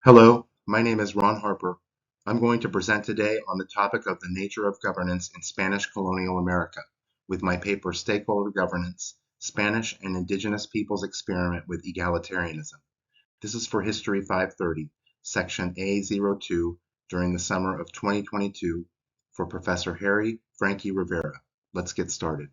Hello, my name is Ron Harper. I'm going to present today on the topic of the nature of governance in Spanish colonial America with my paper Stakeholder Governance, Spanish and Indigenous Peoples Experiment with Egalitarianism. This is for History 530, Section A02, during the summer of 2022 for Professor Harry Franqui-Rivera. Let's get started.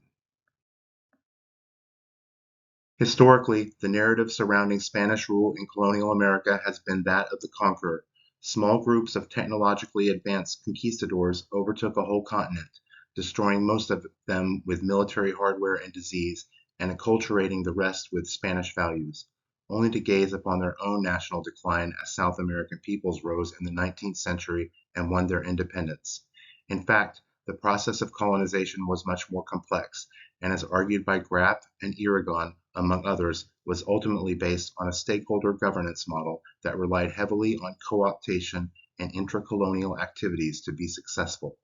Historically, the narrative surrounding Spanish rule in colonial America has been that of the conqueror. Small groups of technologically advanced conquistadors overtook a whole continent, destroying most of them with military hardware and disease, and acculturating the rest with Spanish values, only to gaze upon their own national decline as South American peoples rose in the 19th century and won their independence. In fact, the process of colonization was much more complex, and as argued by Graff and Irigon, among others, was ultimately based on a stakeholder governance model that relied heavily on co-optation and intracolonial activities to be successful.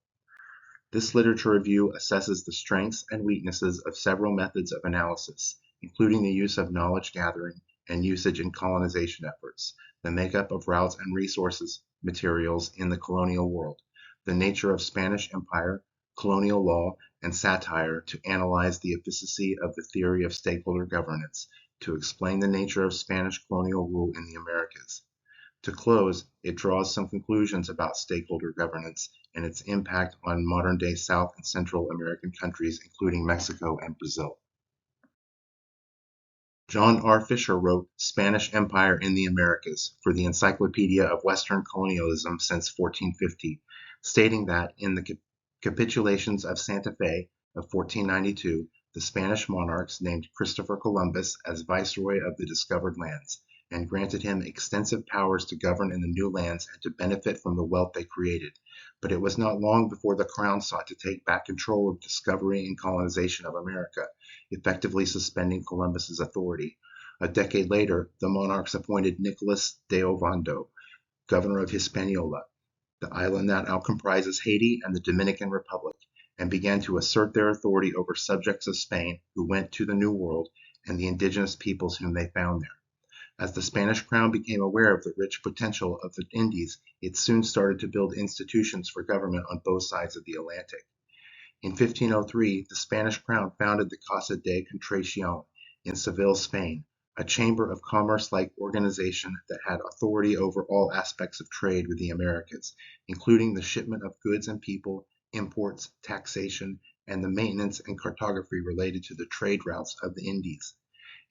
This literature review assesses the strengths and weaknesses of several methods of analysis, including the use of knowledge gathering and usage in colonization efforts, the makeup of routes and resources materials in the colonial world, the nature of Spanish empire, colonial law, and satire to analyze the efficacy of the theory of stakeholder governance, to explain the nature of Spanish colonial rule in the Americas. To close, it draws some conclusions about stakeholder governance and its impact on modern-day South and Central American countries, including Mexico and Brazil. John R. Fisher wrote Spanish Empire in the Americas for the Encyclopedia of Western Colonialism since 1450, stating that in the capitulations of Santa Fe of 1492, the Spanish monarchs named Christopher Columbus as viceroy of the discovered lands, and granted him extensive powers to govern in the new lands and to benefit from the wealth they created. But it was not long before the crown sought to take back control of discovery and colonization of America, effectively suspending Columbus's authority. A decade later, the monarchs appointed Nicolas de Ovando, governor of Hispaniola, the island that now comprises Haiti and the Dominican Republic, and began to assert their authority over subjects of Spain who went to the New World and the indigenous peoples whom they found there. As the Spanish crown became aware of the rich potential of the Indies, it soon started to build institutions for government on both sides of the Atlantic. In 1503, the Spanish crown founded the Casa de Contratación in Seville, Spain, a chamber of commerce-like organization that had authority over all aspects of trade with the Americas, including the shipment of goods and people, imports, taxation, and the maintenance and cartography related to the trade routes of the Indies.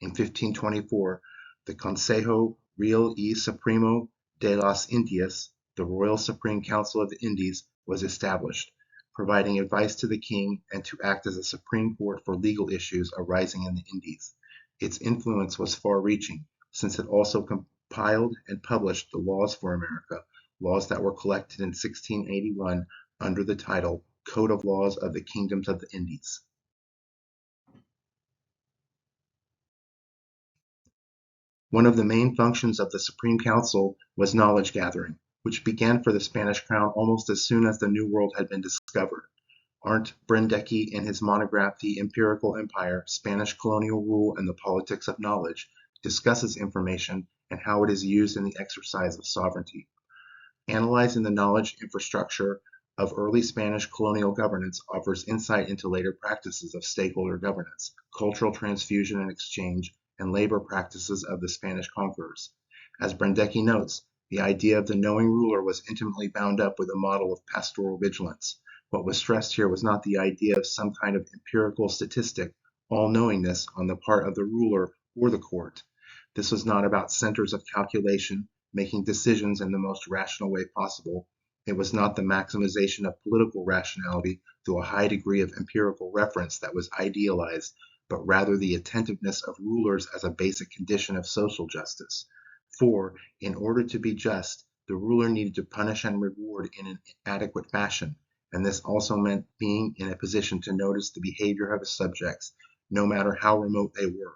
In 1524, the Consejo Real y Supremo de las Indias, the Royal Supreme Council of the Indies, was established, providing advice to the king and to act as a supreme court for legal issues arising in the Indies. Its influence was far-reaching, since it also compiled and published the Laws for America, laws that were collected in 1681 under the title Code of Laws of the Kingdoms of the Indies. One of the main functions of the Supreme Council was knowledge gathering, which began for the Spanish crown almost as soon as the New World had been discovered. Arndt Brendeke, in his monograph The Empirical Empire, Spanish Colonial Rule and the Politics of Knowledge, discusses information and how it is used in the exercise of sovereignty. Analyzing the knowledge infrastructure of early Spanish colonial governance offers insight into later practices of stakeholder governance, cultural transfusion and exchange, and labor practices of the Spanish conquerors. As Brendeke notes, the idea of the knowing ruler was intimately bound up with a model of pastoral vigilance. What was stressed here was not the idea of some kind of empirical statistic, all-knowingness on the part of the ruler or the court. This was not about centers of calculation, making decisions in the most rational way possible. It was not the maximization of political rationality through a high degree of empirical reference that was idealized, but rather the attentiveness of rulers as a basic condition of social justice. For, in order to be just, the ruler needed to punish and reward in an adequate fashion, and this also meant being in a position to notice the behavior of his subjects, no matter how remote they were.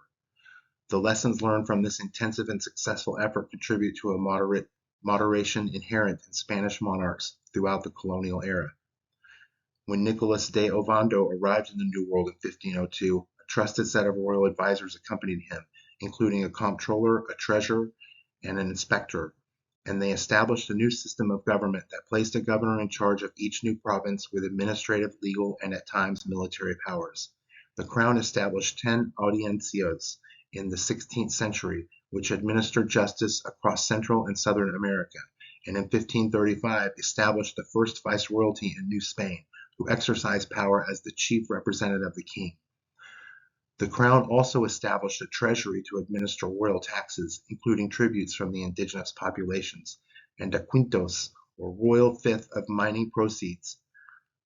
The lessons learned from this intensive and successful effort contribute to a moderation inherent in Spanish monarchs throughout the colonial era. When Nicolas de Ovando arrived in the New World in 1502, a trusted set of royal advisors accompanied him, including a comptroller, a treasurer, and an inspector. and they established a new system of government that placed a governor in charge of each new province with administrative, legal, and at times military powers. The crown established 10 audiencias in the 16th century, which administered justice across Central and Southern America, and in 1535 established the first viceroyalty in New Spain, who exercised power as the chief representative of the king. The crown also established a treasury to administer royal taxes, including tributes from the indigenous populations, and a quintos, or royal fifth of mining proceeds,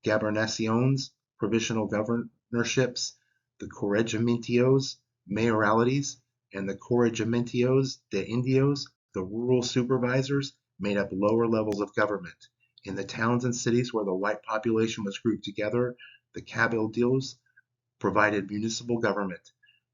gobernaciones, provisional governorships, the corregimientos, mayoralties, and the corregimientos de indios, the rural supervisors, made up lower levels of government. In the towns and cities where the white population was grouped together, the cabildos provided municipal government.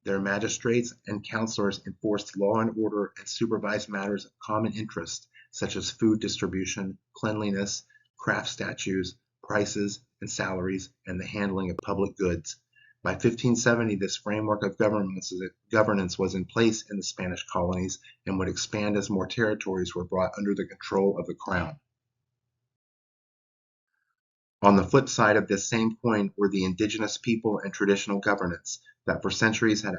Their magistrates and councilors enforced law and order and supervised matters of common interest, such as food distribution, cleanliness, craft statues, prices and salaries, and the handling of public goods. By 1570, this framework of governance was in place in the Spanish colonies and would expand as more territories were brought under the control of the crown. On the flip side of this same coin were the indigenous people and traditional governance that for centuries had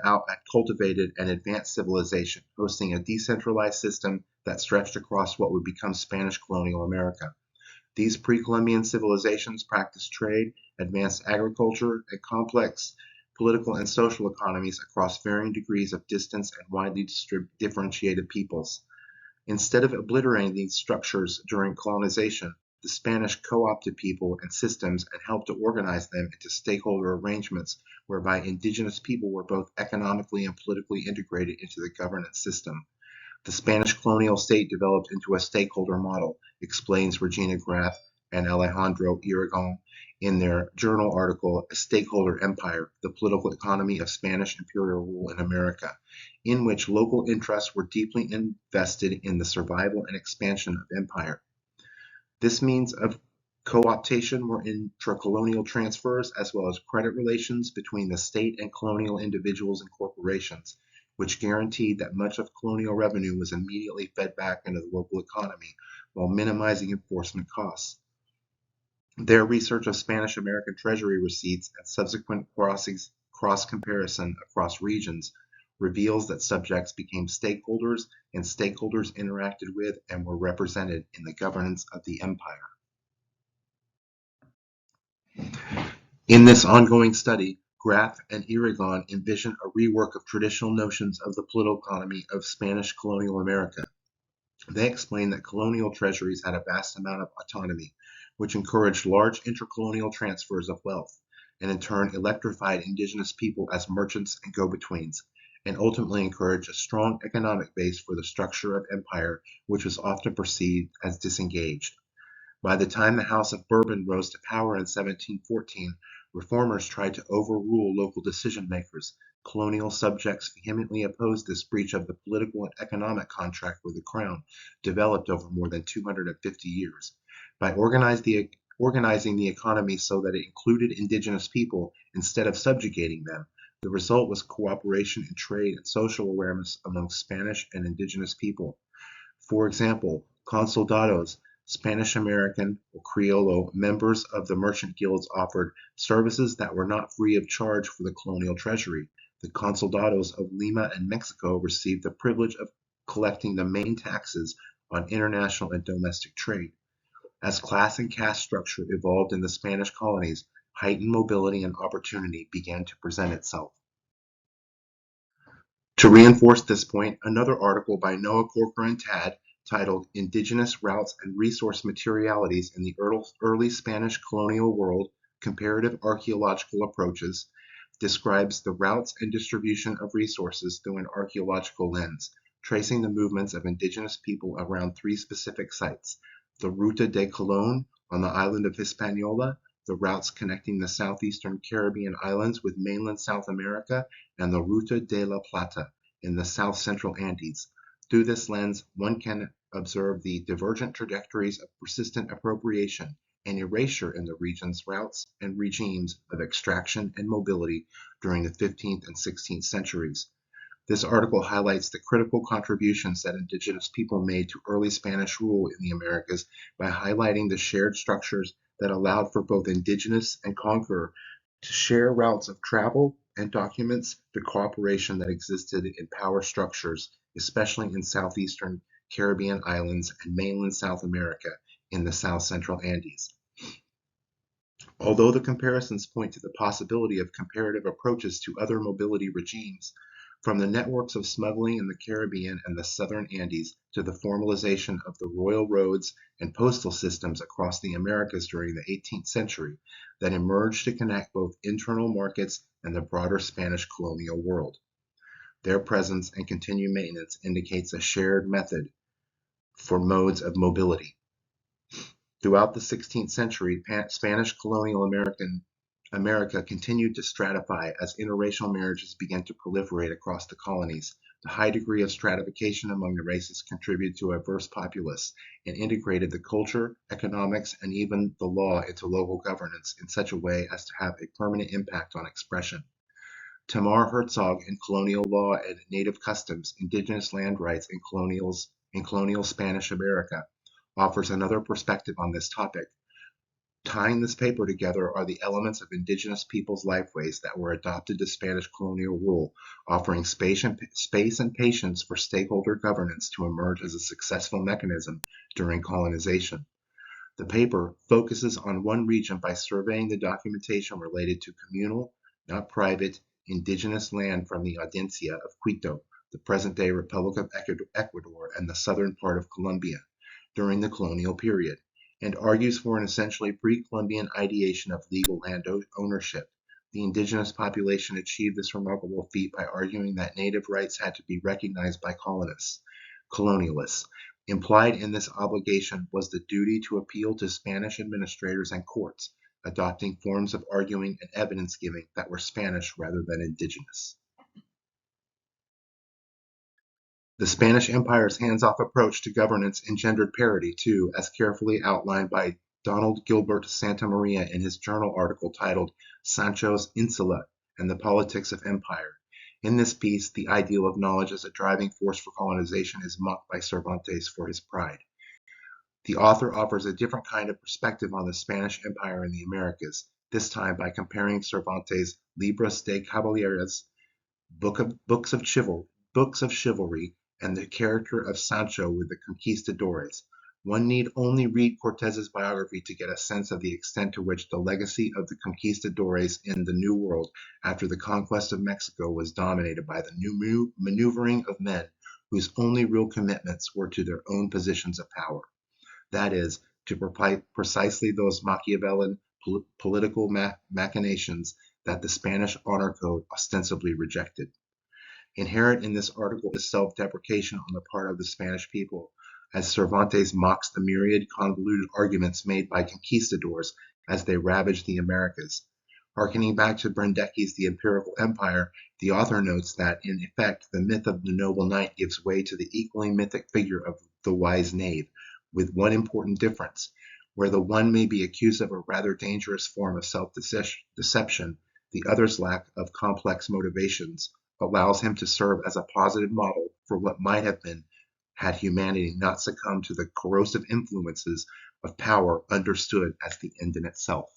cultivated an advanced civilization, hosting a decentralized system that stretched across what would become Spanish colonial America. These pre-Columbian civilizations practiced trade, advanced agriculture, and complex political and social economies across varying degrees of distance and widely differentiated peoples. Instead of obliterating these structures during colonization, the Spanish co-opted people and systems and helped to organize them into stakeholder arrangements whereby indigenous people were both economically and politically integrated into the governance system. The Spanish colonial state developed into a stakeholder model, explains Regina Graff and Alejandro Irigon in their journal article, A Stakeholder Empire, The Political Economy of Spanish Imperial Rule in America, in which local interests were deeply invested in the survival and expansion of empire. This means of co-optation were intracolonial transfers as well as credit relations between the state and colonial individuals and corporations, which guaranteed that much of colonial revenue was immediately fed back into the local economy while minimizing enforcement costs. Their research of Spanish American Treasury receipts and subsequent cross-comparison across regions reveals that subjects became stakeholders and stakeholders interacted with and were represented in the governance of the empire. In this ongoing study, Graff and Irigon envision a rework of traditional notions of the political economy of Spanish colonial America. They explain that colonial treasuries had a vast amount of autonomy, which encouraged large intercolonial transfers of wealth, and in turn electrified indigenous people as merchants and go-betweens, and ultimately encouraged a strong economic base for the structure of empire, which was often perceived as disengaged. By the time the House of Bourbon rose to power in 1714, reformers tried to overrule local decision-makers. Colonial subjects vehemently opposed this breach of the political and economic contract with the crown, developed over more than 250 years. By organizing the economy so that it included indigenous people instead of subjugating them, the result was cooperation in trade and social awareness among Spanish and indigenous people. For example, consuldados, Spanish American or Criollo members of the merchant guilds offered services that were not free of charge for the colonial treasury. The consuldados of Lima and Mexico received the privilege of collecting the main taxes on international and domestic trade. As class and caste structure evolved in the Spanish colonies, heightened mobility and opportunity began to present itself. To reinforce this point, another article by Noah Corker and Tad, titled Indigenous Routes and Resource Materialities in the Early Spanish Colonial World, Comparative Archaeological Approaches, describes the routes and distribution of resources through an archaeological lens, tracing the movements of indigenous people around three specific sites: the Ruta de Colón on the island of Hispaniola, the routes connecting the southeastern Caribbean islands with mainland South America, and the Ruta de la Plata in the south-central Andes. Through this lens, one can observe the divergent trajectories of persistent appropriation and erasure in the region's routes and regimes of extraction and mobility during the 15th and 16th centuries. This article highlights the critical contributions that indigenous people made to early Spanish rule in the Americas by highlighting the shared structures that allowed for both indigenous and conqueror to share routes of travel and documents the cooperation that existed in power structures, especially in southeastern Caribbean islands and mainland South America in the South Central Andes. Although the comparisons point to the possibility of comparative approaches to other mobility regimes, from the networks of smuggling in the Caribbean and the southern Andes to the formalization of the royal roads and postal systems across the Americas during the 18th century that emerged to connect both internal markets and the broader Spanish colonial world. Their presence and continued maintenance indicates a shared method for modes of mobility. Throughout the 16th century, Spanish colonial America continued to stratify as interracial marriages began to proliferate across the colonies. The high degree of stratification among the races contributed to a diverse populace and integrated the culture, economics, and even the law into local governance in such a way as to have a permanent impact on expression. Tamar Herzog in Colonial Law and Native Customs, Indigenous Land Rights in Colonial Spanish America offers another perspective on this topic. Tying this paper together are the elements of indigenous peoples' lifeways that were adopted to Spanish colonial rule, offering space and patience for stakeholder governance to emerge as a successful mechanism during colonization. The paper focuses on one region by surveying the documentation related to communal, not private, indigenous land from the Audiencia of Quito, the present-day Republic of Ecuador, and the southern part of Colombia during the colonial period, and argues for an essentially pre-Columbian ideation of legal land ownership. The indigenous population achieved this remarkable feat by arguing that native rights had to be recognized by colonialists. Implied in this obligation was the duty to appeal to Spanish administrators and courts, adopting forms of arguing and evidence giving that were Spanish rather than indigenous. The Spanish Empire's hands-off approach to governance engendered parity, too, as carefully outlined by Donald Gilbert Santamaria in his journal article titled Sancho's Insula and the Politics of Empire. In this piece, the ideal of knowledge as a driving force for colonization is mocked by Cervantes for his pride. The author offers a different kind of perspective on the Spanish Empire in the Americas, this time by comparing Cervantes' Libros de Caballeros, books of chivalry, and the character of Sancho with the conquistadores. One need only read Cortez's biography to get a sense of the extent to which the legacy of the conquistadores in the New World after the conquest of Mexico was dominated by the new maneuvering of men whose only real commitments were to their own positions of power. That is, to precisely those Machiavellian political machinations that the Spanish honor code ostensibly rejected. Inherent in this article is self-deprecation on the part of the Spanish people, as Cervantes mocks the myriad convoluted arguments made by conquistadors as they ravaged the Americas. Harkening back to Brendecki's The Imperial Empire, the author notes that, in effect, the myth of the noble knight gives way to the equally mythic figure of the wise knave, with one important difference. Where the one may be accused of a rather dangerous form of self-deception, the other's lack of complex motivations allows him to serve as a positive model for what might have been had humanity not succumbed to the corrosive influences of power understood as the end in itself.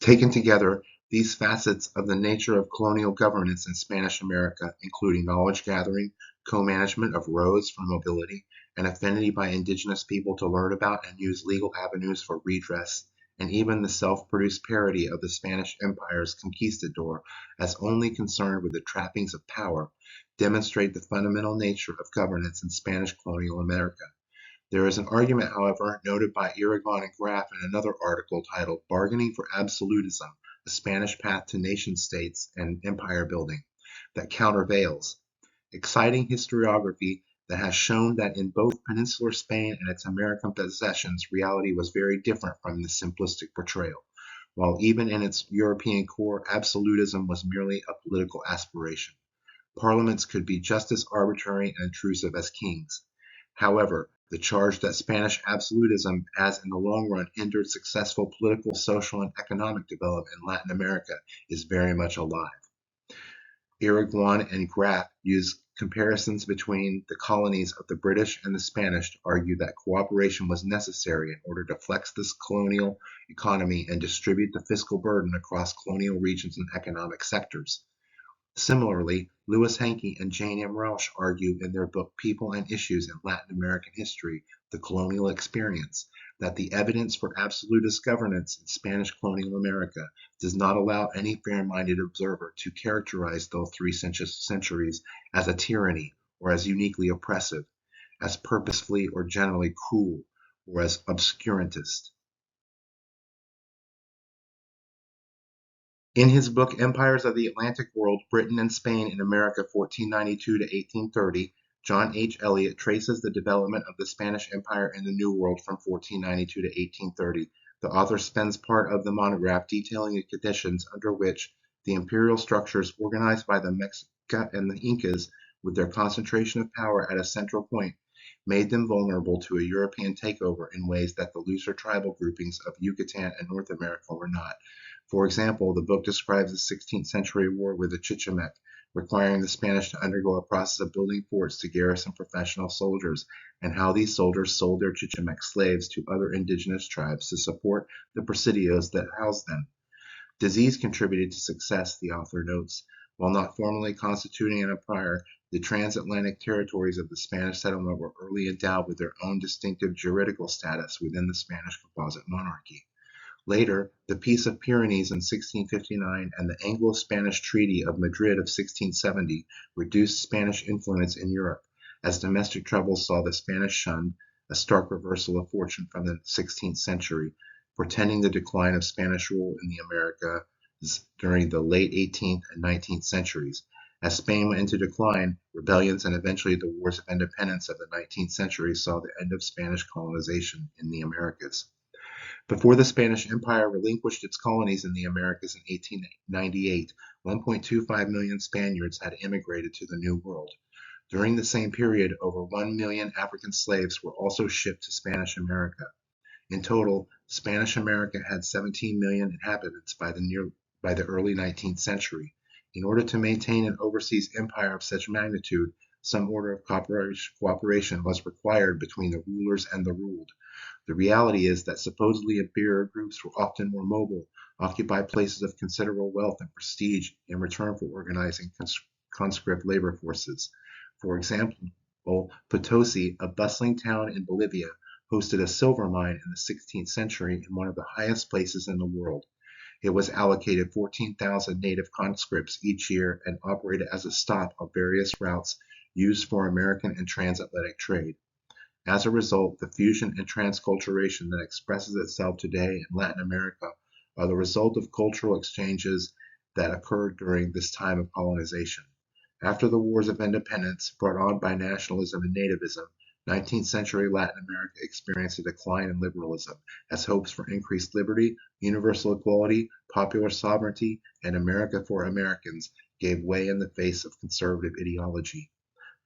Taken together, these facets of the nature of colonial governance in Spanish America, including knowledge gathering, co-management of roads for mobility, and affinity by indigenous people to learn about and use legal avenues for redress, and even the self-produced parody of the Spanish Empire's conquistador as only concerned with the trappings of power, demonstrate the fundamental nature of governance in Spanish colonial America. There is an argument, however, noted by Irigon and Graff in another article titled Bargaining for Absolutism, a Spanish Path to Nation-States and Empire Building, that countervails. Exciting historiography that has shown that in both peninsular Spain and its American possessions, reality was very different from the simplistic portrayal, while even in its European core, absolutism was merely a political aspiration. Parliaments could be just as arbitrary and intrusive as kings. However, the charge that Spanish absolutism has in the long run hindered successful political, social, and economic development in Latin America is very much alive. Irigoyen and Graff use comparisons between the colonies of the British and the Spanish to argue that cooperation was necessary in order to flex this colonial economy and distribute the fiscal burden across colonial regions and economic sectors. Similarly, Louis Hankey and Jane M. Rausch argue in their book People and Issues in Latin American History, The Colonial Experience, that the evidence for absolutist governance in Spanish colonial America does not allow any fair-minded observer to characterize those three centuries as a tyranny or as uniquely oppressive, as purposefully or generally cruel, or as obscurantist. In his book Empires of the Atlantic World, Britain and Spain in America 1492 to 1830, John H. Eliot traces the development of the Spanish Empire in the New World from 1492 to 1830. The author spends part of the monograph detailing the conditions under which the imperial structures organized by the Mexica and the Incas, with their concentration of power at a central point, made them vulnerable to a European takeover in ways that the looser tribal groupings of Yucatan and North America were not. For example, the book describes the 16th century war with the Chichimex, requiring the Spanish to undergo a process of building forts to garrison professional soldiers, and how these soldiers sold their Chichimex slaves to other indigenous tribes to support the presidios that housed them. Disease contributed to success, the author notes. While not formally constituting an empire, the transatlantic territories of the Spanish settlement were early endowed with their own distinctive juridical status within the Spanish composite monarchy. Later, the Peace of Pyrenees in 1659 and the Anglo-Spanish Treaty of Madrid of 1670 reduced Spanish influence in Europe, as domestic troubles saw the Spanish shunned, a stark reversal of fortune from the 16th century, portending the decline of Spanish rule in the Americas during the late 18th and 19th centuries. As Spain went into decline, rebellions and eventually the wars of independence of the 19th century saw the end of Spanish colonization in the Americas. Before the Spanish Empire relinquished its colonies in the Americas in 1898, 1.25 million Spaniards had immigrated to the New World. During the same period, over 1 million African slaves were also shipped to Spanish America. In total, Spanish America had 17 million inhabitants by the early 19th century. In order to maintain an overseas empire of such magnitude, some order of cooperation was required between the rulers and the ruled. The reality is that supposedly inferior groups were often more mobile, occupied places of considerable wealth and prestige in return for organizing conscript labor forces. For example, Potosi, a bustling town in Bolivia, hosted a silver mine in the 16th century in one of the highest places in the world. It was allocated 14,000 native conscripts each year and operated as a stop of various routes used for American and transatlantic trade. As a result, the fusion and transculturation that expresses itself today in Latin America are the result of cultural exchanges that occurred during this time of colonization. After the wars of independence brought on by nationalism and nativism, 19th century Latin America experienced a decline in liberalism as hopes for increased liberty, universal equality, popular sovereignty, and America for Americans gave way in the face of conservative ideology.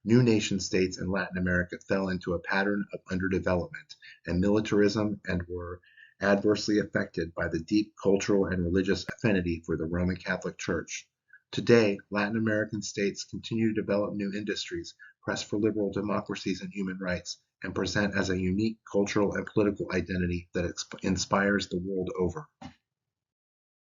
New nation-states in Latin America fell into a pattern of underdevelopment and militarism and were adversely affected by the deep cultural and religious affinity for the Roman Catholic Church. Today, Latin American states continue to develop new industries, press for liberal democracies and human rights, and present as a unique cultural and political identity that inspires the world over.